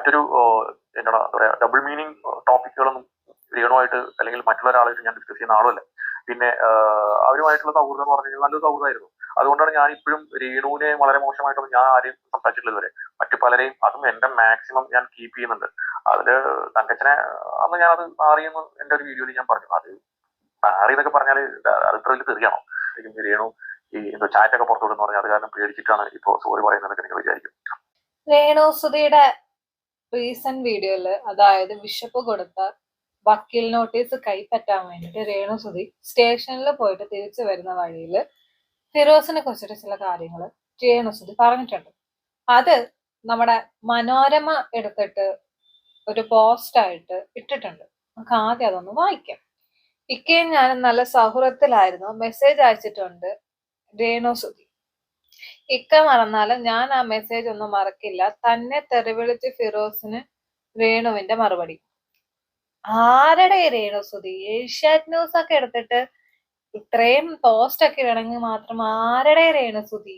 മറ്റൊരു എന്താ പറയാ ഡബിൾ മീനിങ് ടോപ്പിക്കുകളൊന്നും രേണുമായിട്ട് അല്ലെങ്കിൽ മറ്റുള്ള ഒരാളായിട്ട് ഞാൻ ഡിസ്കസ് ചെയ്യുന്ന ആളുമല്ല. പിന്നെ അവരുമായിട്ടുള്ള സൗഹൃദം എന്ന് പറഞ്ഞു കഴിഞ്ഞാൽ നല്ലൊരു സൗഹൃദമായിരുന്നു. അതുകൊണ്ടാണ് ഞാൻ ഇപ്പോഴും രേണുവിനെ വളരെ മോശമായിട്ടൊന്നും ഞാൻ ആരെയും സംസാരിച്ചിട്ടില്ല ഇതുവരെ. മറ്റു പലരെയും അതും എന്റെ മാക്സിമം ഞാൻ കീപ്പ് ചെയ്യുന്നുണ്ട്. അതില് തങ്കച്ചനെ അന്ന് ഞാനത് മാറിയെന്ന് എന്റെ ഒരു വീഡിയോയിൽ ഞാൻ പറഞ്ഞു. അത് മാറി എന്നൊക്കെ പറഞ്ഞാല് അത്ര വലിയ തെറിയാണോ? രേണു ഈ എന്തോ ചാറ്റൊക്കെ പുറത്തുവിടുന്ന് പറഞ്ഞാൽ അത് കാരണം പേടിച്ചിട്ടാണ് ഇപ്പോ സോറി പറയുന്നതൊക്കെ നിങ്ങൾ വിചാരിക്കും. രേണു സുധിയുടെ റീസെന്റ് വീഡിയോയില്, അതായത് ബിഷപ്പ് കൊടുത്ത വക്കീൽ നോട്ടീസ് കൈപ്പറ്റാൻ വേണ്ടിട്ട് രേണു സുധി സ്റ്റേഷനിൽ പോയിട്ട് തിരിച്ചു വരുന്ന വഴിയിൽ ഫിറോസിനെ കുറിച്ചിട്ട് ചില കാര്യങ്ങൾ രേണു സുധി പറഞ്ഞിട്ടുണ്ട്. അത് നമ്മുടെ മനോരമ എടുത്തിട്ട് ഒരു പോസ്റ്റ് ആയിട്ട് ഇട്ടിട്ടുണ്ട്. നമുക്ക് ആദ്യം അതൊന്ന് വായിക്കാം. ഇക്കയും ഞാനും നല്ല സൗഹൃദത്തിലായിരുന്നു. മെസ്സേജ് അയച്ചിട്ടുണ്ട് രേണു സുധി. ഇക്ക മറന്നാലും ഞാൻ ആ മെസ്സേജ് ഒന്നും മറക്കില്ല. തന്നെ തെറിവിളിച്ച് ഫിറോസിന് രേണുവിന്റെ മറുപടി. ആരുടെ രേണു സുധി? ഏഷ്യാനെറ്റ് ന്യൂസ് ഒക്കെ എടുത്തിട്ട് ഇത്രയും പോസ്റ്റ് ഒക്കെ ഇടണമെങ്കിൽ മാത്രം ആരുടെ രേണു സുധി?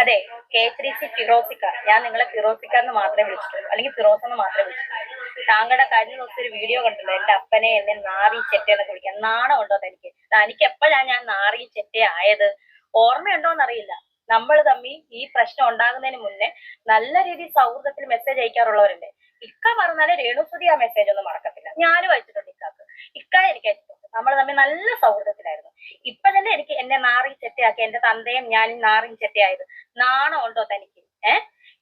അതെ, K3C ഫിറോസിക്ക. ഞാൻ നിങ്ങളെ ഫിറോസിക്ക എന്ന് മാത്രമേ വിളിച്ചിട്ടുള്ളൂ, അല്ലെങ്കിൽ ഫിറോസ് എന്ന് മാത്രമേ വിളിച്ചിട്ടുള്ളൂ. താങ്കളുടെ കഴിഞ്ഞ ദിവസം ഒരു വീഡിയോ കണ്ടല്ലോ, എന്റെ അപ്പനെ എന്നെ നാറി ചെറ്റയെന്നൊക്കെ വിളിക്കാൻ. നാണം ഉണ്ടോ തനിക്ക്? എനിക്ക് എപ്പോഴാണ് ഞാൻ നാറി ചെറ്റ ആയത്? ഓർമ്മയുണ്ടോന്നറിയില്ല. നമ്മൾ തമ്മിൽ ഈ പ്രശ്നം ഉണ്ടാകുന്നതിന് മുന്നേ നല്ല രീതിയിൽ സൗഹൃദത്തിൽ മെസ്സേജ് അയക്കാറുള്ളവരുണ്ട്. ഇക്ക പറഞ്ഞാല് രേണുസുതി ആ മെസ്സേജ് ഒന്നും മറക്കത്തില്ല. ഞാനും അയച്ചിട്ടുണ്ട് ഇക്കാക്ക്, ഇക്ക എനിക്ക് അയച്ചിട്ടുണ്ട്. നമ്മൾ തമ്മിൽ നല്ല സൗഹൃദത്തിലായിരുന്നു. ഇപ്പൊ തന്നെ എനിക്ക് എന്നെ നാറി ചെറ്റയാക്കി, എന്റെ തന്തയും ഞാനും നാറി ചെറ്റയായത്. നാണം ഉണ്ടോ തനിക്ക്?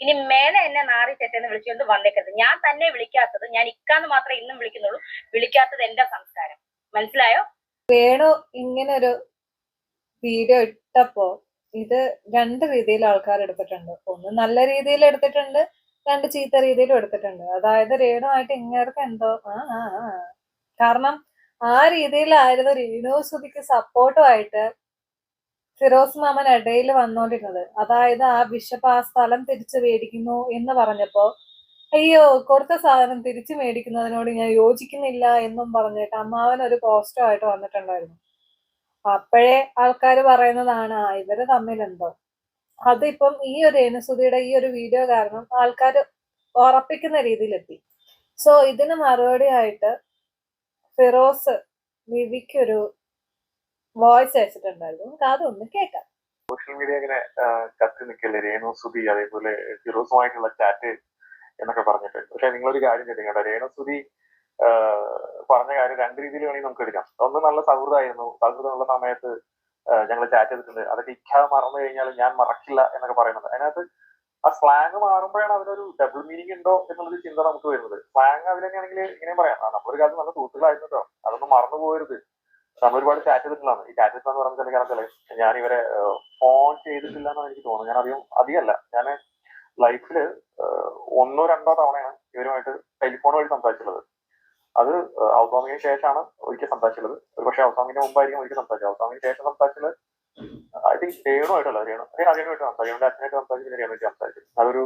ഇനി മേലെ എന്നെ നാറി ചെറ്റെന്ന് വിളിച്ചുകൊണ്ട് വന്നേക്കരുത്. ഞാൻ തന്നെ വിളിക്കാത്തത്, ഞാൻ ഇക്കാന്ന് മാത്രമേ ഇന്നും വിളിക്കുന്നുള്ളൂ. വിളിക്കാത്തത് എന്റെ സംസ്കാരം. മനസ്സിലായോ? രേണു ഇങ്ങനെ ഒരു വീഡിയോ ഇട്ടപ്പോ ഇത് രണ്ട് രീതിയിൽ ആൾക്കാർ എടുത്തിട്ടുണ്ട്. ഒന്ന് നല്ല രീതിയിൽ എടുത്തിട്ടുണ്ട്, രണ്ട് ചീത്ത രീതിയിലും എടുത്തിട്ടുണ്ട്. അതായത് രേണുമായിട്ട് ഇങ്ങേർക്ക് എന്തോ കാരണം ആ രീതിയിലായിരുന്നു രേണു സുധിക്ക് സപ്പോർട്ടുമായിട്ട് ഫിറോസ് മാമൻ ഇടയിൽ വന്നോണ്ടിരുന്നത്. അതായത് ആ ബിഷപ്പ് ആ സ്ഥലം തിരിച്ചു മേടിക്കുന്നു എന്ന് പറഞ്ഞപ്പോ അയ്യോ കൊടുത്ത സാധനം തിരിച്ചു മേടിക്കുന്നതിനോട് ഞാൻ യോജിക്കുന്നില്ല എന്നും പറഞ്ഞിട്ട് അമ്മാവൻ ഒരു പോസ്റ്ററുമായിട്ട് വന്നിട്ടുണ്ടായിരുന്നു. അപ്പോഴേ ആൾക്കാർ പറയുന്നതാണ് ഇവര് തമ്മിൽ എന്തോ. അതിപ്പം ഈ ഒരു രേണുസുധിയുടെ ഈ ഒരു വീഡിയോ കാരണം ആൾക്കാർ ഉറപ്പിക്കുന്ന രീതിയിലെത്തി. സോ ഇതിന് മറുപടി ആയിട്ട് ഫിറോസ് വിവിക്കൊരു വോയിസ് അയച്ചിട്ടുണ്ടായിരുന്നു. നമുക്ക് അതൊന്ന് കേൾക്കാം. സോഷ്യൽ മീഡിയ ഇങ്ങനെ കത്തി നിൽക്കല്ലേ രേണുസുധി അതേപോലെ ഫിറോസുമായിട്ടുള്ള ചാറ്റ് എന്നൊക്കെ പറഞ്ഞിട്ട്. പക്ഷെ നിങ്ങളൊരു കാര്യം കേട്ടോ, രേണുസുധി പറഞ്ഞ കാര്യം രണ്ട് രീതിയിൽ വേണമെങ്കിൽ നമുക്ക് എടുക്കാം. ഒന്ന് നല്ല സൗഹൃദമായിരുന്നു, സൗഹൃദമുള്ള സമയത്ത് ഞങ്ങൾ ചാറ്റ് ചെയ്തിട്ടുണ്ട്. അതൊക്കെ ഇക്ക മറന്നു കഴിഞ്ഞാൽ ഞാൻ മറക്കില്ല എന്നൊക്കെ പറയുന്നത്. അതിനകത്ത് ആ സ്ലാങ് മാറുമ്പോഴാണ് അതിനൊരു ഡബിൾ മീനിങ് ഉണ്ടോ എന്നുള്ളൊരു ചിന്ത നമുക്ക് വരുന്നത്. സ്ലാങ് അതിലൊക്കെയാണെങ്കിൽ ഇങ്ങനെ പറയാം, നമ്മളൊരു കാലത്ത് നല്ല സുഹൃത്തുക്കളായിരുന്നു കേട്ടോ, അതൊന്നും മറന്നു പോകരുത്. നമ്മൾ ഒരുപാട് ചാറ്റ് ചെയ്തിട്ടുള്ളതാണ്. ഈ ചാറ്റ് എന്ന് പറഞ്ഞാൽ കാരണത്തില് ഞാൻ ഇവരെ ഫോൺ ചെയ്തിട്ടില്ല എന്നാണ് എനിക്ക് തോന്നുന്നത്. ഞാൻ അധികമല്ല, ഞാൻ ലൈഫില് ഒന്നോ രണ്ടോ തവണയാണ് ഇവരുമായിട്ട് ടെലിഫോൺ വഴി സംസാരിച്ചുള്ളത്. അത് ഹൗസ് വാമിങ്ങിന് ശേഷമാണ് ഒരിക്കൽ സംസാരിച്ചുള്ളത്. ഒരു പക്ഷേ ഹൗസ് വാമിങ്ങിന് മുമ്പായിരിക്കും ഒരിക്കൽ സംസാരിച്ചത്. ഹൗസ് വാമിങ്ങിന് ശേഷം സംസാരിച്ചത് ഐ തിങ്ക് രേണുമായിട്ടല്ല, രേണുമായിട്ട് സംസാരിച്ചു. എന്റെ അച്ഛനായിട്ട് സംസാരിച്ചു, പിന്നെ രേണുമായിട്ട് സംസാരിച്ചു. അതൊരു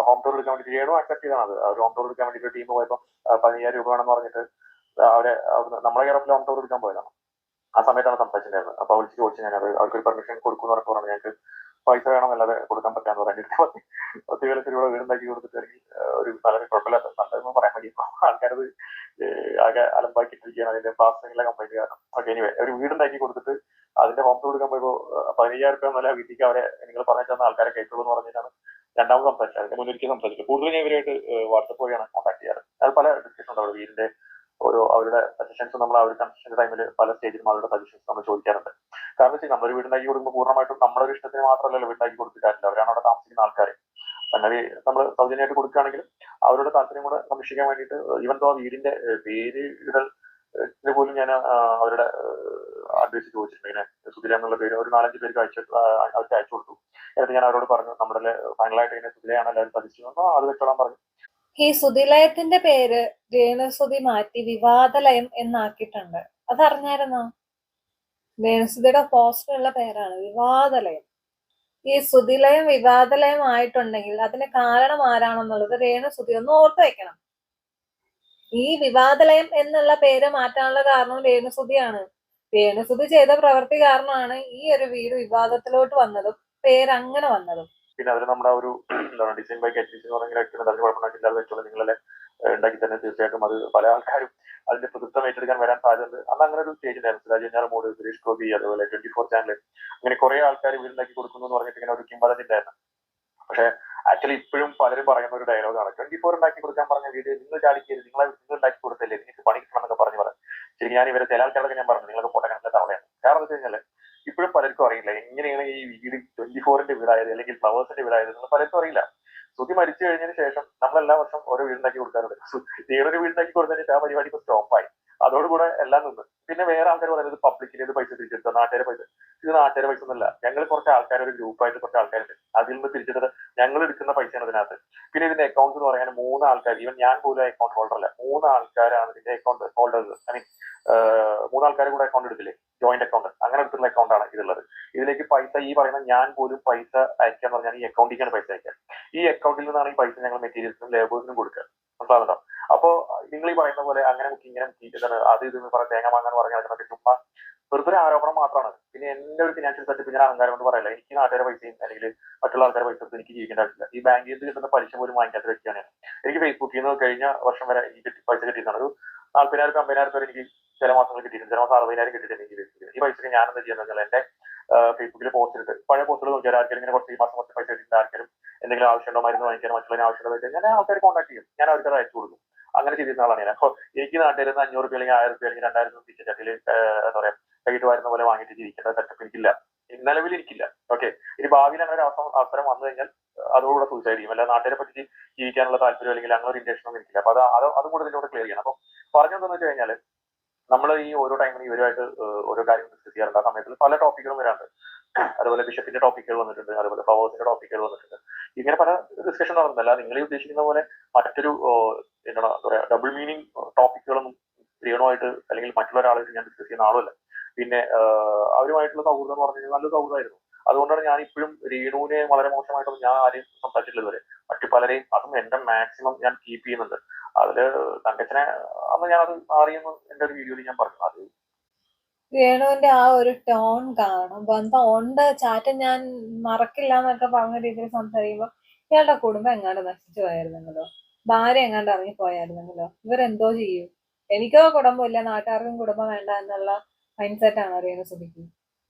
ഹോം ടൂർ എടുക്കാൻ വേണ്ടി രേണു അക്സെപ്റ്റ് ചെയ്താണ്. അത് ഒരു ഹോം ടൂർ എടുക്കാൻ വേണ്ടിയിട്ട് ടീം പോയപ്പോൾ 15,000 രൂപ വേണമെന്ന് പറഞ്ഞിട്ട് അവരെ നമ്മളെ കേരളത്തിൽ ഹോം ടൂർ എടുക്കാൻ പോയതാണ്. ആ സമയത്താണ് സംസാരിച്ചിട്ടുണ്ടായിരുന്നത്. അപ്പൊ അവർക്ക് ചോദിച്ചു, ഞാൻ അത് അവർക്കൊരു പെർമിഷൻ കൊടുക്കുന്നു പറഞ്ഞപ്പോൾ ഞങ്ങൾക്ക് പൈസ വേണം, അല്ലാതെ കൊടുക്കാൻ പറ്റാന്ന് പറഞ്ഞിട്ട് 10,000 രൂപ വീടുണ്ടാക്കി കൊടുത്തിട്ടുണ്ടെങ്കിൽ ഒരു വളരെ കുഴപ്പമില്ലാത്ത നല്ലതെന്ന് പറയാൻ വേണ്ടി ആൾക്കാരത് ആകെ അലമ്പാക്കിയിട്ടിരിക്കുകയാണ്. അതിന്റെ പ്ലാസ്റ്ററിംഗിലെ കംപ്ലൈന്റ് കാരണം. ഓക്കെ, എനിവേ ഒരു വീടുണ്ടാക്കി കൊടുത്തിട്ട് അതിന്റെ ഹോം ടൂർ എടുക്കാൻ പോയപ്പോൾ 15,000 രൂപ എന്നല്ല വീട്ടിലേക്ക് അവരെ നിങ്ങൾ പറഞ്ഞു തന്ന ആൾക്കാരെ കയറ്റുള്ളൂ എന്ന് പറഞ്ഞിട്ടാണ് രണ്ടാമത് സംസാരിച്ചത്. അതിന്റെ മുന്നൊരിക്കൽ സംസാരിച്ചു. കൂടുതൽ ഞാൻ ഇവരായിട്ട് വാട്സപ്പ് വഴിയാണ് കോൺടാക്ട് ചെയ്യാറ്. അത് പല ഡിസ്കഷൻ ഉണ്ട്. വീടിന്റെ ഓരോ അവരുടെ സജഷൻസ് നമ്മൾ ആ ഒരു കൺസ്ട്രക്ഷൻ ടൈമിൽ പല സ്റ്റേജിലും അവരുടെ സജഷൻസ് നമ്മൾ ചോദിക്കാറുണ്ട്. കാരണം വെച്ചാൽ നമ്മളൊരു വീടുണ്ടാക്കി കൊടുക്കുമ്പോൾ പൂർണ്ണമായിട്ടും നമ്മുടെ ഒരു ഇഷ്ടത്തിന് മാത്രമല്ലല്ലോ വീടുണ്ടാക്കി കൊടുത്തിട്ടില്ല. അവരാണ് അവിടെ താമസിക്കുന്ന ആൾക്കാർ. സംഗതി നമ്മൾ സൗജന്യമായിട്ട് കൊടുക്കുകയാണെങ്കിലും അവരുടെ താല്പര്യം കൂടെ സംരക്ഷിക്കാൻ വേണ്ടിയിട്ട് ഈവൻ ആ വീടിന്റെ പേരുകൾ പോലും ഞാൻ അവരുടെ അഡ്വൈസ് ചോദിച്ചിട്ടുണ്ട്. ഇങ്ങനെ സുധിര എന്നുള്ള പേര് ഒരു 4-5 പേർക്ക് അവർക്ക് അയച്ചു കൊടുത്തു. എന്നിട്ട് ഞാൻ അവരോട് പറഞ്ഞു, നമ്മുടെ ഫൈനലായിട്ട് ഇങ്ങനെ സുധിരയാണ് എല്ലാവരും സജസ്റ്റ് അത് വെച്ചോളാൻ പറഞ്ഞു. ഈ സുധിലയത്തിന്റെ പേര് രേണുസുധി മാറ്റി വിവാദലയം എന്നാക്കിയിട്ടുണ്ട്. അതറിഞ്ഞായിരുന്നോ? രേണുസുധിയുടെ പോസ്റ്ററുള്ള പേരാണ് വിവാദലയം. ഈ സുധിലയം വിവാദലയം ആയിട്ടുണ്ടെങ്കിൽ അതിന് കാരണം ആരാണെന്നുള്ളത് രേണുസുധി ഒന്ന് ഓർത്തു വെക്കണം. ഈ വിവാദലയം എന്നുള്ള പേര് മാറ്റാനുള്ള കാരണം രേണുസുധിയാണ്. രേണുസുധി ചെയ്ത പ്രവൃത്തി കാരണമാണ് ഈ ഒരു വീട് വിവാദത്തിലോട്ട് വന്നതും പേര് അങ്ങനെ വന്നതും. പിന്നെ അതിൽ നമ്മുടെ ഒരു എന്താണ് ഡിസൈൻ ബൈ കെറ്റിസ് എന്ന് പറഞ്ഞ വ്യക്തി അതിന് കുഴപ്പമുണ്ടാക്കില്ല, അത് വെച്ചോളൂ നിങ്ങളെ ഉണ്ടാക്കി തന്നെ തീർച്ചയായിട്ടും അത് പല ആൾക്കാരും അതിന്റെ പ്രതിത്വം ഏറ്റെടുക്കാൻ വരാൻ സാധ്യതയുണ്ട്. അന്ന് അങ്ങനെ ഒരു സ്റ്റേജ് ഉണ്ടായിരുന്നു. സിറാജ് വെഞ്ഞാറമൂട്, സുരേഷ് ഗോപി, അതുപോലെ 24 ചാനൽ, അങ്ങനെ കുറെ ആൾക്കാർ വീടുണ്ടാക്കി കൊടുക്കുന്നു എന്ന് പറഞ്ഞിട്ട് ഇങ്ങനെ ഒരു കിംവദന്തി ഉണ്ടായിരുന്നു. പക്ഷെ ആക്ച്വലി ഇപ്പോഴും പലരും പറയുന്ന ഒരു ഡയലോഗാണ് 24 ഉണ്ടാക്കി കൊടുക്കാൻ പറഞ്ഞ വീഡിയോ നിങ്ങൾ ചാടിക്കരുത്, നിങ്ങൾ ഉണ്ടാക്കി കൊടുത്തല്ലേ നിങ്ങൾക്ക് പണി കിട്ടണം എന്നൊക്കെ പറഞ്ഞു പറഞ്ഞു. ശരി, ഞാൻ ഇവരെ ചില ആൾക്കാരൊക്കെ ഞാൻ പറഞ്ഞു നിങ്ങളൊക്കെ പോട്ടെ കണക്കിലെ തവളയാണ്. കാരണം എന്ന് വെച്ച് കഴിഞ്ഞാൽ ഇപ്പോഴും പലർക്കും അറിയില്ല എങ്ങനെയാണ് ഈ വീട് 24ന്റെ വീടായത് അല്ലെങ്കിൽ ഫ്ലവേഴ്സിന്റെ വീടായത് എന്ന് പലർക്കും അറിയില്ല. ശ്രുതി മരിച്ചു കഴിഞ്ഞതിന് ശേഷം നമ്മൾ എല്ലാ വർഷം ഓരോ വീടുണ്ടാക്കി കൊടുക്കാറുണ്ട്. ഏതൊരു വീടുണ്ടാക്കി കൊടുത്തതിന് ആ പരിപാടി ഇപ്പൊ സ്റ്റോപ്പായി. അതോടുകൂടെ എല്ലാം നിന്ന്. പിന്നെ വേറെ ആൾക്കാർ പറയുന്നത് പബ്ലിക്കിന് ഇത് പൈസ തിരിച്ചെടുത്ത നാട്ടുകാരെ പൈസ, ഇത് നാട്ടുകാരെ പൈസ ഒന്നുമില്ല. ഞങ്ങൾ കുറച്ച് ആൾക്കാർ ഒരു ഗ്രൂപ്പായിട്ട് കുറച്ച് ആൾക്കാരുണ്ട്, അതിൽ നിന്ന് തിരിച്ചെടുത്ത് ഞങ്ങൾ എടുക്കുന്ന പൈസയാണ് ഇതിനകത്ത്. പിന്നെ ഇതിന്റെ അക്കൗണ്ട് എന്ന് പറയാൻ 3 ആൾക്കാർ, ഈവൻ ഞാൻ പോലും അക്കൗണ്ട് ഹോൾഡർ അല്ല, 3 ആൾക്കാരാണ് ഇതിന്റെ അക്കൗണ്ട് ഹോൾഡേഴ്സ്. ഐ മീൻ 3 ആൾക്കാർ കൂടെ അക്കൗണ്ട് എടുത്തില്ലേ, ജോയിന്റ് അക്കൗണ്ട്, അങ്ങനെ എടുത്തുള്ള അക്കൗണ്ടാണ് ഇതുള്ളത്. ഇതിലേക്ക് പൈസ ഈ പറയുന്ന ഞാൻ പോലും പൈസ അയക്കാന്ന് പറഞ്ഞാൽ ഈ അക്കൗണ്ടിലേക്കാണ് പൈസ അയക്കുക. ഈ അക്കൗണ്ടിൽ നിന്നാണ് ഈ പൈസ ഞങ്ങൾ മെറ്റീരിയൽസിനും ലേബേഴ്സിനും കൊടുക്കുക. മനസ്സിലാവുന്നുണ്ടോ? അപ്പോ നിങ്ങൾ ഈ പറയുന്ന പോലെ അങ്ങനെ മുക്കി ഇങ്ങനെ മുക്കി അത് ഇതെന്ന് പറഞ്ഞ തേങ്ങ വാങ്ങാൻ പറഞ്ഞാൽ അതിനൊക്കെ ചുമ്മാ വെറുതെ ആരോപണം മാത്രമാണ്. പിന്നെ എന്റെ ഒരു ഫിനാൻഷ്യൽ സെറ്റപ്പ് ഞാൻ അഹങ്കാരം കൊണ്ട് പറയില്ല. എനിക്ക് നാട്ടുകാരെ പൈസയും അല്ലെങ്കിൽ മറ്റുള്ള ആൾക്കാരെ പൈസ എടുത്ത് എനിക്ക് ജീവിക്കേണ്ട ആവശ്യമില്ല. ഈ ബാങ്കിൽ നിന്ന് കിട്ടുന്ന പലിശ പോലും വാങ്ങിക്കാത്ത വ്യക്തിയാണ് ഞാൻ. എനിക്ക് ഫേസ്ബുക്കിൽ നിന്ന് കഴിഞ്ഞ വർഷം വരെ എനിക്ക് പൈസ കിട്ടിയിട്ടാണ് ഒരു 40,000 50,000 വരെ എനിക്ക് ചില മാസങ്ങൾ കിട്ടിയിട്ടുണ്ട്. ചില മാസം 60,000 കിട്ടിയിട്ടുണ്ട് എനിക്ക് ഫേസ്ബുക്കിൽ. ഈ പൈസക്ക് ഞാൻ എന്താ ചെയ്യുന്നത് വെച്ചാൽ എന്റെ ഫേസ്ബുക്കിൽ പോസ്റ്റ് ഇട്ട് പഴയ പോസ്റ്റുകൾ നോക്കിയാൽ ആർക്കെങ്കിലും ഇങ്ങനെ കുറച്ച് ഈ മാസം കുറച്ച് പൈസ കിട്ടിയിട്ട് ആർക്കെങ്കിലും എന്തെങ്കിലും ആവശ്യമുണ്ടോ, മരുന്ന് വാങ്ങിക്കാൻ മറ്റുള്ള ആവശ്യമുണ്ടോ ഞാൻ ആൾക്കാർ കോൺടാക്ട് ചെയ്യും. ഞാൻ അവർക്ക് അയച്ചു കൊടുക്കും. അങ്ങനെ ചെയ്തിരുന്ന ആളാണ് ഞാൻ. അപ്പോൾ എനിക്ക് നാട്ടിൽ നിന്ന് 500 രൂപ അല്ലെങ്കിൽ 1000 രൂപ അല്ലെങ്കിൽ 2000 രൂപ തിരിച്ചിട്ട് എന്താ പറയാ കൈയിട്ട് വരുന്ന പോലെ വാങ്ങിയിട്ട് ജീവിക്കേണ്ട സെറ്റപ്പ് എനിക്കില്ല, നിലവിൽ എനിക്കില്ല. ഓക്കെ, ഇനി ഭാവിയിൽ അങ്ങനെ ഒരു അവസരം വന്നു കഴിഞ്ഞാൽ അതോടുകൂടെ സൂസൈഡ് ചെയ്യും. അല്ല നാട്ടിനെ പറ്റി ജീവിക്കാനുള്ള താല്പര്യം അല്ലെങ്കിൽ അങ്ങനെ ഒരു ഇന്റൻഷൻ ഒന്നും എനിക്കില്ല. അപ്പൊ അതും കൂടെ ഇതിലൂടെ ക്ലിയർ ചെയ്യണം. അപ്പൊ പറഞ്ഞതെന്ന് വെച്ച് കഴിഞ്ഞാൽ നമ്മൾ ഈ ഓരോ ടൈമിന് ഇവരുമായിട്ട് ഓരോ കാര്യങ്ങൾ ഡിസ്കസ് ചെയ്യാറുണ്ട്. ആ സമയത്ത് പല ടോപ്പിക്കുകളും വരാറുണ്ട്. അതുപോലെ ബിഷപ്പിന്റെ ടോപ്പിക്കുകൾ വന്നിട്ടുണ്ട്, അതുപോലെ ഫ്ലവേഴ്സിന്റെ ടോപ്പിക്കുകൾ വന്നിട്ടുണ്ട്. ഇങ്ങനെ പല ഡിസ്കഷൻ നടന്നില്ല. നിങ്ങൾ ഉദ്ദേശിക്കുന്ന പോലെ മറ്റൊരു എന്താണ് പറയാ ഡബിൾ മീനിങ് ടോപ്പിക്കുകളൊന്നും രേണുമായിട്ട് അല്ലെങ്കിൽ മറ്റുള്ള ഒരാളായിട്ട് ഞാൻ ഡിസ്കസ് ചെയ്യുന്ന ആളുമല്ല. പിന്നെ അവരുമായിട്ടുള്ള സൗഹൃദം എന്ന് പറഞ്ഞു കഴിഞ്ഞാൽ നല്ല സൗഹൃദമായിരുന്നു. അതുകൊണ്ടാണ് ഞാൻ ഇപ്പോഴും രേണുവിനെ വളരെ മോശമായിട്ടൊന്നും ഞാൻ ആരെയും സംസാരിച്ചിട്ടില്ല ഇതുവരെ. മറ്റു പലരെയും അതും എന്റെ മാക്സിമം ഞാൻ കീപ്പ് ചെയ്യുന്നുണ്ട്. അതില് തങ്കച്ചനെ അന്ന് ഞാനത് അറിയുന്നു എന്റെ ഒരു വീഡിയോയിൽ ഞാൻ പറഞ്ഞു. അത് രേണുവിന്റെ ആ ഒരു ടോൺ കാണണം. ബന്ധം ഉണ്ട്, ചാറ്റ് ഞാൻ മറക്കില്ല എന്നൊക്കെ പറഞ്ഞ രീതിയിൽ സംസാരിക്കുമ്പോ ഇയാളുടെ കുടുംബം എങ്ങാണ്ട് നശിച്ചു പോയായിരുന്നെങ്കിലോ, ഭാര്യ എങ്ങാണ്ട് ഇറങ്ങി പോയായിരുന്നെങ്കിലോ, ഇവരെന്തോ ചെയ്യും? എനിക്കോ കുടുംബമില്ല, നാട്ടുകാർക്കും കുടുംബം വേണ്ട എന്നുള്ള മൈൻഡ് സെറ്റ് ആണ് രേണു സുധിക്ക്.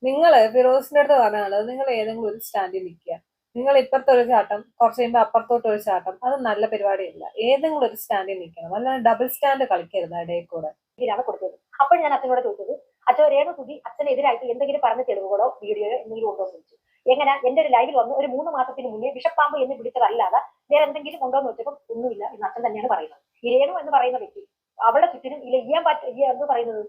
നിങ്ങള് ഫിറോസിന്റെ അടുത്ത് പറഞ്ഞാൽ നിങ്ങൾ ഏതെങ്കിലും ഒരു സ്റ്റാൻഡിൽ നിൽക്കുക. നിങ്ങൾ ഇപ്പുറത്തെ ഒരു ചാട്ടം, കുറച്ച് കഴിയുമ്പോൾ അപ്പുറത്തോട്ട് ഒരു ചാട്ടം, അത് നല്ല പരിപാടിയല്ല. ഏതെങ്കിലും ഒരു സ്റ്റാൻഡിൽ നിൽക്കണം, അല്ലാതെ ഡബിൾ സ്റ്റാൻഡ് കളിക്കരുത് ഇടയിൽ കൂടെ. കൊടുത്തത്. അപ്പോൾ ഞാൻ അച്ഛനോട് ചോദിച്ചത്, അച്ഛൻ രേണു സുധി അച്ഛനെതിരായിട്ട് എന്തെങ്കിലും പറഞ്ഞ തെളിവുകളോ വീഡിയോയോ എന്തെങ്കിലും ഉണ്ടോ എന്ന് ചോദിച്ചു. എങ്ങനെ എന്റെ ഒരു ലൈവിൽ വന്ന് ഒരു 3 മാസത്തിന് മുന്നേ വിഷപ്പാമ്പ് എന്ന് വിളിച്ചതല്ലാതെ വേറെ എന്തെങ്കിലും ഉണ്ടോ എന്ന് വെച്ചപ്പോൾ ഒന്നുമില്ല എന്ന് അച്ഛൻ തന്നെയാണ് പറയുന്നത്. ഈ രേണു എന്ന് പറയുന്ന വ്യക്തി അവളുടെ ചുറ്റിനും എന്ന് പറയുന്നത്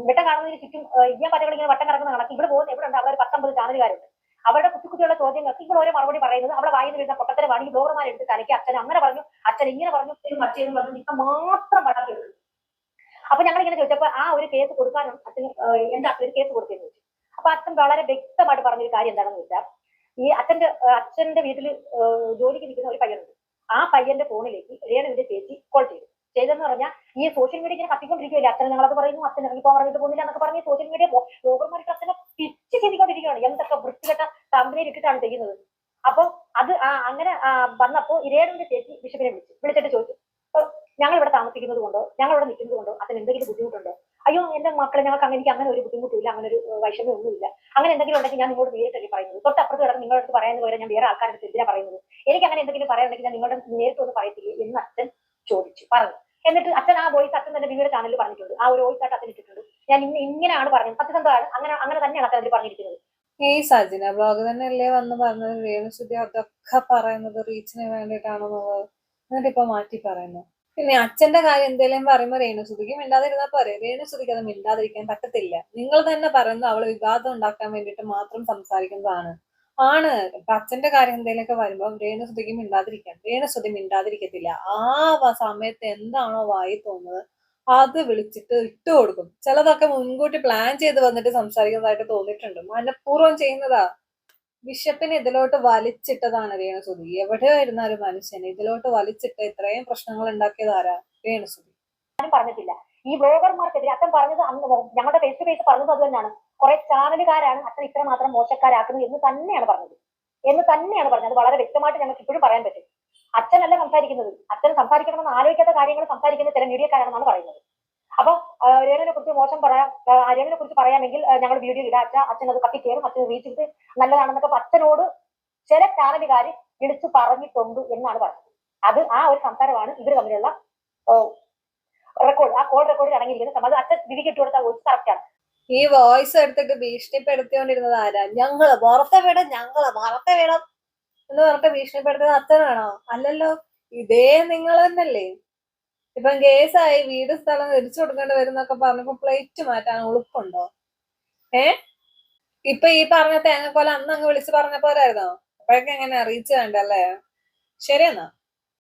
വെട്ടം കാണുന്നതിന് ചുറ്റും ഇയ്യാൻ പറ്റകൾ ഇങ്ങനെ വട്ടം കറങ്ങുന്ന കണക്ക് ഇവിടെ പോകുന്ന എവിടെ ഉണ്ട്? അവിടെ ഒരു 10-50 ചാനലുകാരുണ്ട്. അവരുടെ കുത്തിക്കുത്തിയുള്ള ചോദ്യങ്ങൾക്ക് ഇപ്പോൾ ഓരോ മറുപടി പറയുന്നത് അവളെ വായിന്ന് വീഴുന്ന പൊട്ടത്തരെ വാങ്ങി ബ്ലോഗർമാർ എടുത്ത് തലയ്ക്ക് അച്ഛൻ അങ്ങനെ പറഞ്ഞു, അച്ഛൻ ഇങ്ങനെ പറഞ്ഞു, മറ്റേന്ന് പറഞ്ഞു, ഇപ്പൊ മാത്രം വളർത്തിയത്. അപ്പൊ ഞങ്ങൾ ഇങ്ങനെ ചോദിച്ചപ്പോ ആ ഒരു കേസ് കൊടുക്കാനും അച്ഛന് എന്റെ അച്ഛൻ കേസ് കൊടുത്തെന്ന് ചോദിച്ചു. അപ്പൊ അച്ഛൻ വളരെ വ്യക്തമായിട്ട് പറഞ്ഞൊരു കാര്യം എന്താണെന്ന് വെച്ചാൽ, ഈ അച്ഛന്റെ വീട്ടിൽ ജോലിക്ക് നിൽക്കുന്ന ഒരു പയ്യനുണ്ട്. ആ പയ്യന്റെ ഫോണിലേക്ക് രേണുവിന്റെ ചേച്ചി കോൾ ചെയ്തെന്ന് പറഞ്ഞാൽ ഈ സോഷ്യൽ മീഡിയ ഇങ്ങനെ കത്തിക്കൊണ്ടിരിക്കുകയല്ലേ, അച്ഛനെ ഞങ്ങളത് പറയുന്നു, അച്ഛൻ ഇറങ്ങിപ്പോ പറഞ്ഞിട്ട് പോകുന്നില്ല എന്നൊക്കെ പറഞ്ഞ് സോഷ്യൽ മീഡിയ ബ്ലോഗർമാർക്ക് അച്ഛനെ പിച്ച് ചെയ്തുകൊണ്ടിരിക്കുകയാണ്. എന്തൊക്കെ വൃത്തികെട്ട കമ്പനിയിൽ ഇട്ടിട്ടാണ് ചെയ്യുന്നത്. അപ്പൊ അത് അങ്ങനെ വന്നപ്പോ രേണുവിന്റെ ചേച്ചി ബിഷപ്പിനെ വിളിച്ചിട്ട് ചോദിച്ചു, ഞങ്ങൾ ഇവിടെ താമസിക്കുന്നത് കൊണ്ടോ ഞങ്ങൾ ഇവിടെ നിൽക്കുന്നത് കൊണ്ടോ അതിന് എന്തെങ്കിലും ബുദ്ധിമുട്ടുണ്ടോ? അയ്യോ എന്റെ മക്കളെ ഞങ്ങൾക്ക് എനിക്ക് അങ്ങനെ ഒരു ബുദ്ധിമുട്ടില്ല, അങ്ങനെ ഒരു വൈഷമ്യം ഒന്നുമില്ല. അങ്ങനെ എന്തെങ്കിലും ഉണ്ടെങ്കിൽ ഞാൻ നിങ്ങളോട് നേരിട്ടല്ലേ പറയുന്നത്. തൊട്ടപ്പുറത്ത് കിടന്ന് നിങ്ങളുടെ അടുത്ത് പറയുന്നത് പോലെ ഞാൻ വേറെ ആൾക്കാരുടെ എന്തിനാ പറയുന്നത്? എനിക്ക് അങ്ങനെ എന്തെങ്കിലും പറയാനുണ്ടെങ്കിൽ ഞാൻ നിങ്ങളുടെ നേരിട്ടൊന്നും പറയത്തില്ലേ എന്ന് അച്ഛൻ പറഞ്ഞു. എന്നിട്ട് അച്ഛൻ ആ വോയിസ് അച്ഛൻ തന്നെ വീഡിയോ ചാനലിൽ പറഞ്ഞിട്ടുണ്ട്. ആ ഒരു വോയിസ് ആയിട്ട് അച്ഛൻ ഇട്ടിട്ടുണ്ട്. ഞാൻ ഇങ്ങനെയാണ് പറഞ്ഞത്, സത്യസന്ധമാണ്, അങ്ങനെ തന്നെയാണ് അച്ഛൻ അതിൽ പറഞ്ഞിരിക്കുന്നത്. ഈ സജിന ബ്ലോഗ് തന്നെയല്ലേ വന്ന് പറഞ്ഞത് രേണു സുധി അതൊക്കെ പറയുന്നത് റീച്ചിന് വേണ്ടിയിട്ടാണെന്നുള്ളത്, എന്നിട്ട് ഇപ്പൊ മാറ്റി പറയുന്നു. പിന്നെ അച്ഛന്റെ കാര്യം എന്തെങ്കിലും പറയുമ്പോ രേണു സുധിക്ക് മിണ്ടാതിരുന്നാ പോരെ? രേണു സുധിക്ക് അത് മിണ്ടാതിരിക്കാൻ പറ്റത്തില്ല. നിങ്ങൾ തന്നെ പറയുന്നു അവള് വിവാദം ഉണ്ടാക്കാൻ വേണ്ടിയിട്ട് മാത്രം സംസാരിക്കുന്നതാണ്. ഇപ്പൊ അച്ഛന്റെ കാര്യം എന്തെങ്കിലുമൊക്കെ വരുമ്പോ രേണു സുധിക്ക് മിണ്ടാതിരിക്കാം. രേണു സുധി മിണ്ടാതിരിക്കത്തില്ല. ആ സമയത്ത് എന്താണോ വായി തോന്നുന്നത് അത് വിളിച്ചിട്ട് ഇട്ട് കൊടുക്കും. ചിലതൊക്കെ മുൻകൂട്ടി പ്ലാൻ ചെയ്ത് വന്നിട്ട് സംസാരിക്കുന്നതായിട്ട് തോന്നിയിട്ടുണ്ട്. മനഃപൂർവ്വം ചെയ്യുന്നതാ. ബിഷപ്പിനെ ഇതിലോട്ട് വലിച്ചിട്ടതാണ് രേണു സുധി. എവിടെ വരുന്ന ഒരു മനുഷ്യനെ ഇതിലോട്ട് വലിച്ചിട്ട് ഇത്രയും പ്രശ്നങ്ങൾ ഉണ്ടാക്കിയത് ആരാ? രേണു സുധി. പറഞ്ഞിട്ടില്ല. ഈ ബ്ലോഗർമാർക്കെതിരെ അച്ഛൻ പറഞ്ഞത് അന്ന് ഞങ്ങളുടെ ഫേസ് ടു ഫേസ് പറഞ്ഞത് അത് തന്നെയാണ്. കുറെ ചാനലുകാരാണ് അച്ഛൻ ഇത്ര മാത്രം മോശക്കാരാക്കുന്നത് എന്ന് തന്നെയാണ് പറഞ്ഞത്. എന്ന് തന്നെയാണ് പറഞ്ഞത്. വളരെ വ്യക്തമായിട്ട് ഞങ്ങൾക്ക് ഇപ്പോഴും പറയാൻ പറ്റും. അച്ഛനല്ല സംസാരിക്കുന്നത്, അച്ഛൻ സംസാരിക്കണമെന്ന് ആലോചിക്കാത്ത കാര്യങ്ങൾ സംസാരിക്കുന്ന ചില മീഡിയക്കാരാണെന്നാണ് പറയുന്നത്. അപ്പൊ രേണുവിനെ കുറിച്ച് മോശം പറയാം, രേണുവിനെ കുറിച്ച് പറയാമെങ്കിൽ ഞങ്ങൾ വീഡിയോ ഇടാം, അച്ഛൻ അത് കത്തിക്കയറും, അച്ഛൻ റീച്ച് ചെയ്ത് നല്ലതാണെന്നൊക്കെ അച്ഛനോട് ചില ചാനലുകാര് വിളിച്ചു പറഞ്ഞിട്ടുണ്ട് എന്നാണ് പറഞ്ഞത്. അത് ആ ഒരു സംസാരമാണ് ഇവർ തമ്മിലുള്ള റെക്കോർഡ്, ആ കോൾ റെക്കോർഡിൽ അടങ്ങിയിരിക്കുന്നത്. അത് അച്ഛൻ വിധിക്കിട്ട് കൊടുത്ത വോയിസ് കറക്റ്റ് ആണ്. ഈ വോയിസ് എടുത്തിട്ട് ഭീഷണിപ്പെടുത്തിക്കൊണ്ടിരുന്നത് ആരാ? ഞങ്ങള് പുറത്തെ വിടം എന്ന് പറഞ്ഞിട്ട് ഭീഷണിപ്പെടുത്തുന്നത് അച്ഛനാണോ? അല്ലല്ലോ, ഇതേ നിങ്ങൾ തന്നെയല്ലേ. ഇപ്പം കേസായി, വീട് സ്ഥലം തിരിച്ചു കൊടുക്കേണ്ടി വരുന്നൊക്കെ പറഞ്ഞപ്പോ പ്ലേറ്റ് മാറ്റാൻ ഉളുപ്പുണ്ടോ? ഇപ്പൊ ഈ പറഞ്ഞ തേങ്ങക്കൊല അന്ന് അങ്ങ് വിളിച്ചു പറഞ്ഞ പോരായിരുന്നോ? അപ്പോഴൊക്കെ എങ്ങനെ അറിയിച്ചു വേണ്ടല്ലേ? ശരിയെന്നാ.